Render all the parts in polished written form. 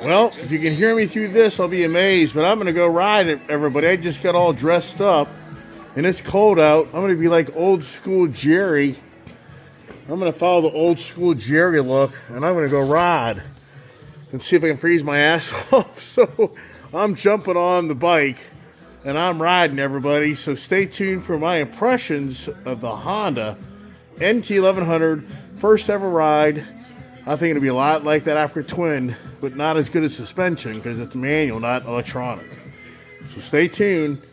Well, if you can hear me through this, I'll be amazed. But I'm going to go ride it, everybody. I just got all dressed up, and it's cold out. I'm going to be like old school Jerry. I'm going to follow the old school Jerry look, and I'm going to go ride and see if I can freeze my ass off. So I'm jumping on the bike, and I'm riding, everybody. So stay tuned for my impressions of the Honda NT1100 first ever ride. I think it'll be a lot like that Africa Twin, but not as good as suspension because it's manual, not electronic. So stay tuned.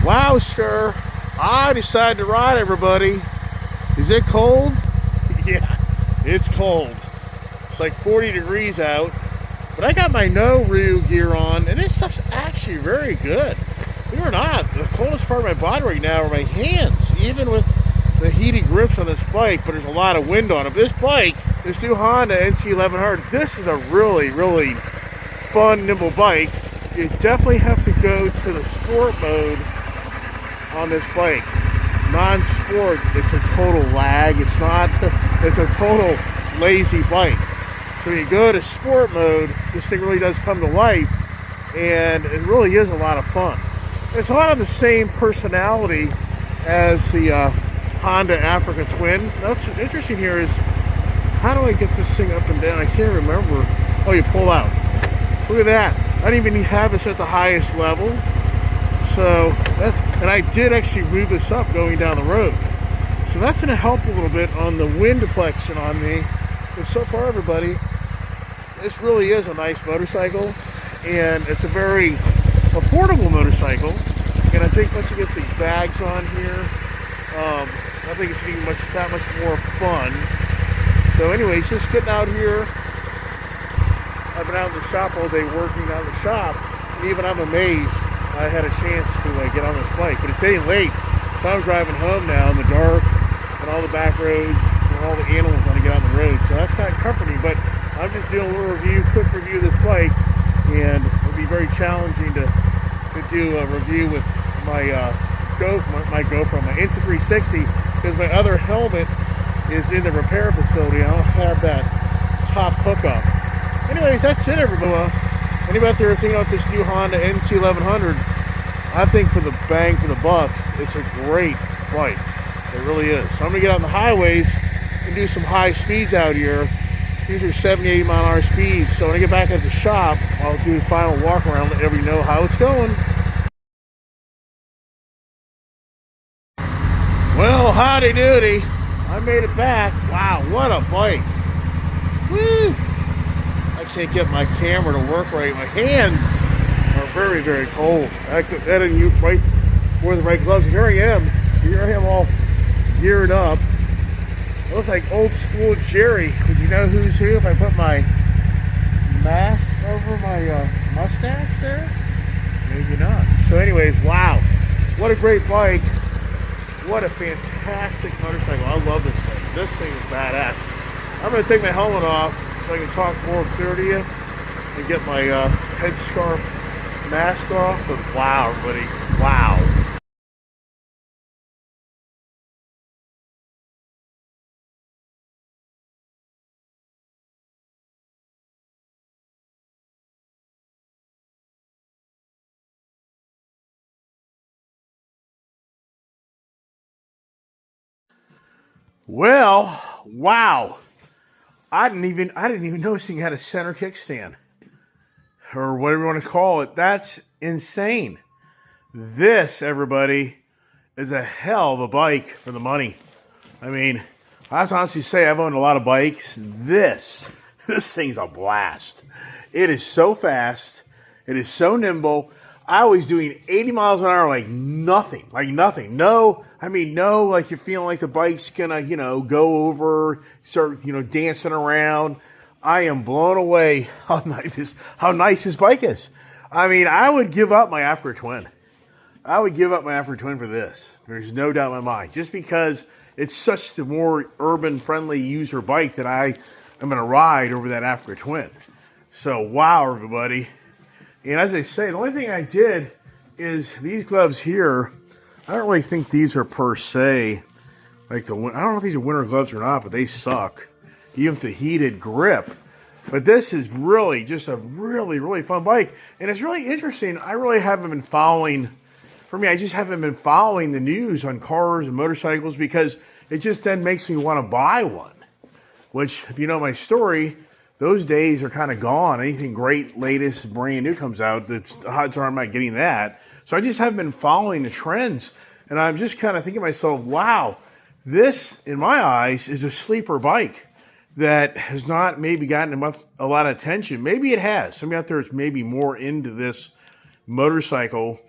Wow, sir. I decided to ride, everybody. Is it cold? Yeah, it's cold. It's like 40 degrees out. But I got my no-ru gear on, and this stuff's actually very good. Believe it or not, the coldest part of my body right now are my hands, even with the heated grips on this bike, but there's a lot of wind on it. But this bike, this new Honda NT1100, this is a really, really fun, nimble bike. You definitely have to go to the sport mode on this bike. Non-sport, it's a total lag. It's not, it's a total lazy bike. So you go to sport mode, this thing really does come to life, and it really is a lot of fun. It's a lot of the same personality as the Honda Africa Twin. What's interesting here is, how do I get this thing up and down? I can't remember. Oh, you pull out. Look at that. I didn't even have this at the highest level. So, and I did actually move this up going down the road. So that's going to help a little bit on the wind deflection on me. But so far, everybody, this really is a nice motorcycle. And it's a very affordable motorcycle, and I think once you get these bags on here, I think it's even that much more fun. So anyways, just getting out here. I've been out in the shop all day working out in the shop, and even I'm amazed I had a chance to get on this bike. But it's getting late, so I'm driving home now in the dark, and all the back roads, and all the animals want to get on the road, so that's not comforting. But I'm just doing a little quick review of this bike, and it'll be very challenging to do a review with my GoPro, my Insta360, because my other helmet is in the repair facility. I don't have that top hookup. Anyways, that's it, everybody. Anybody out there thinking about this new Honda NT1100, I think for the bang for the buck, it's a great bike. It really is. So I'm going to get on the highways and do some high speeds out here. These are 70, 80 mile an hour speeds. So when I get back at the shop, I'll do the final walk around, let everybody know how it's going. Well, howdy doody. I made it back. Wow, what a bike. Woo! I can't get my camera to work right. My hands are very, very cold. I didn't right wear the right gloves. And here I am. Here I am all geared up. I look like old school Jerry. Would you know who's who if I put my mask over my mustache there? Maybe not. So anyways, wow. What a great bike. What a fantastic motorcycle. I love this thing. This thing is badass. I'm going to take my helmet off so I can talk more clear to you and get my headscarf mask off. But wow, everybody. Wow. Well, wow. I didn't even know this thing had a center kickstand. Or whatever you want to call it. That's insane. This, everybody, is a hell of a bike for the money. I mean, I have to honestly say I've owned a lot of bikes. This thing's a blast. It is so fast. It is so nimble. I was doing 80 miles an hour like nothing. No, like you're feeling like the bike's gonna, go over, start, dancing around. I am blown away how nice this bike is. I mean, I would give up my Africa Twin. I would give up my Africa Twin for this. There's no doubt in my mind. Just because it's such the more urban-friendly user bike that I am going to ride over that Africa Twin. So, wow, everybody. And as I say, the only thing I did is these gloves here, I don't really think these are per se like I don't know if these are winter gloves or not, but they suck. Even with the heated grip. But this is really just a really, really fun bike. And it's really interesting. I really haven't been following, for me, I just haven't been following the news on cars and motorcycles because it just then makes me want to buy one. Which, if you know my story, those days are kind of gone. Anything great, latest, brand new comes out, the odds are I'm not getting that. So I just haven't been following the trends. And I'm just kind of thinking to myself, wow, this, in my eyes, is a sleeper bike that has not maybe gotten a lot of attention. Maybe it has. Somebody out there that's maybe more into this motorcycle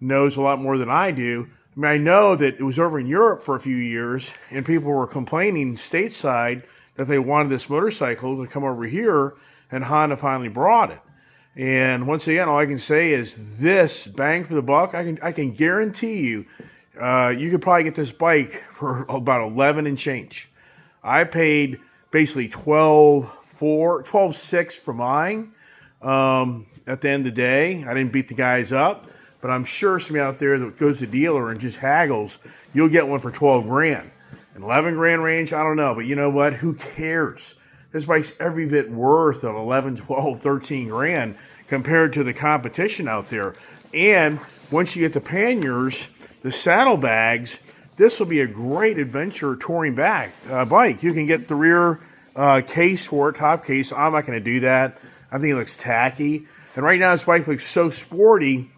knows a lot more than I do. I mean, I know that it was over in Europe for a few years, and people were complaining stateside that they wanted this motorcycle to come over here, and Honda finally brought it. And once again, all I can say is this, bang for the buck, I can guarantee you, you could probably get this bike for about 11 and change. I paid basically 12.6 for mine. At the end of the day, I didn't beat the guys up, but I'm sure somebody out there that goes to the dealer and just haggles, you'll get one for 12 grand. An 11 grand range, I don't know, but you know what? Who cares? This bike's every bit worth of 11, 12, 13 grand compared to the competition out there. And once you get the panniers, the saddlebags, this will be a great adventure touring bike. You can get the rear case for it, top case. I'm not going to do that. I think it looks tacky. And right now this bike looks so sporty,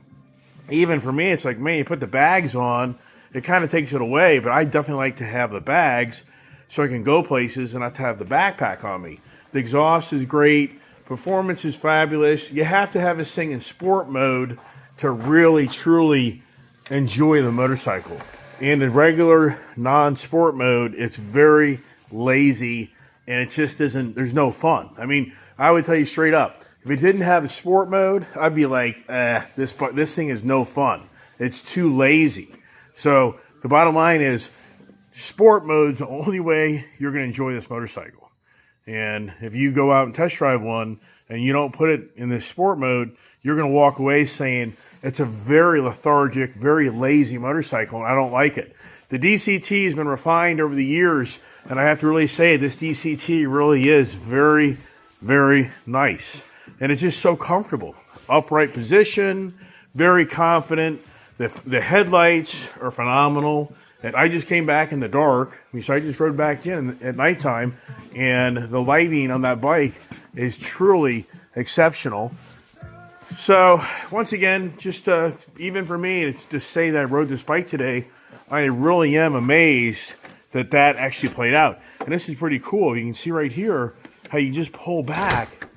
even for me, it's like, man, you put the bags on, it kind of takes it away, but I definitely like to have the bags so I can go places and not to have the backpack on me. The exhaust is great. Performance is fabulous. You have to have this thing in sport mode to really, truly enjoy the motorcycle. In the regular non-sport mode, it's very lazy and it just isn't, there's no fun. I mean, I would tell you straight up, if it didn't have a sport mode, I'd be like, this thing is no fun. It's too lazy. So the bottom line is sport mode's the only way you're going to enjoy this motorcycle. And if you go out and test drive one and you don't put it in this sport mode, you're going to walk away saying it's a very lethargic, very lazy motorcycle, and I don't like it. The DCT has been refined over the years, and I have to really say this DCT really is very, very nice. And it's just so comfortable. Upright position, very confident. The headlights are phenomenal. And I just came back in the dark. So I just rode back in at nighttime. And the lighting on that bike is truly exceptional. So once again, just even for me, to say that I rode this bike today, I really am amazed that actually played out. And this is pretty cool. You can see right here how you just pull back.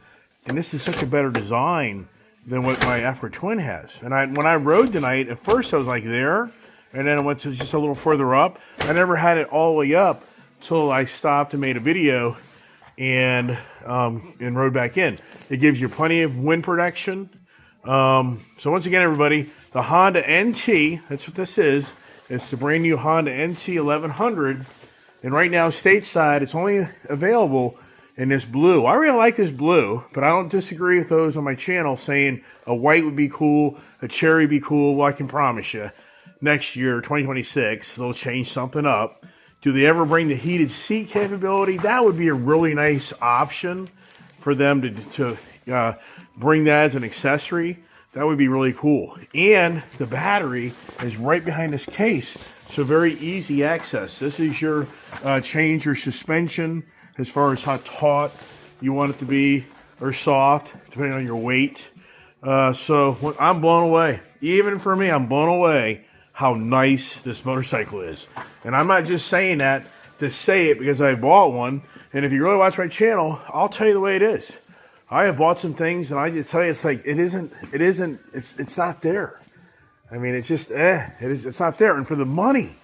And this is such a better design than what my Africa Twin has. And when I rode tonight, at first I was like there, and then I went to just a little further up. I never had it all the way up until I stopped and made a video and rode back in. It gives you plenty of wind protection. So once again, everybody, the Honda NT, that's what this is. It's the brand new Honda NT1100. And right now, stateside, it's only available in this blue. I really like this blue, but I don't disagree with those on my channel saying a white would be cool, a cherry would be cool. Well, I can promise you, next year, 2026, they'll change something up. Do they ever bring the heated seat capability? That would be a really nice option for them to bring that as an accessory. That would be really cool. And the battery is right behind this case, so very easy access. This is your change your suspension as far as how taut you want it to be or soft, depending on your weight. So I'm blown away. Even for me, I'm blown away how nice this motorcycle is. And I'm not just saying that to say it because I bought one. And if you really watch my channel, I'll tell you the way it is. I have bought some things, and I just tell you, it's like, it's not there. I mean, it's just, it's not there. And for the money,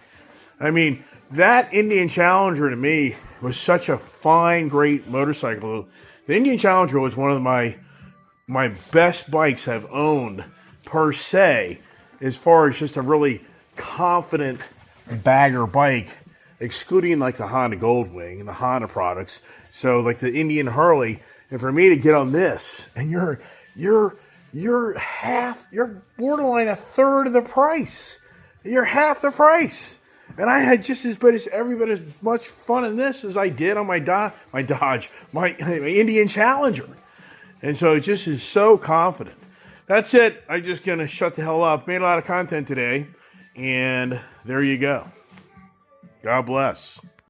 I mean, that Indian Challenger to me was such a fine, great motorcycle. The Indian Challenger was one of my best bikes I've owned, per se, as far as just a really confident bagger bike, excluding like the Honda Goldwing and the Honda products. So like the Indian Harley, and for me to get on this, and you're borderline a third of the price. You're half the price. And I had just every bit as much fun in this as I did on my Indian Challenger. And so it just is so confident. That's it. I'm just going to shut the hell up. Made a lot of content today. And there you go. God bless.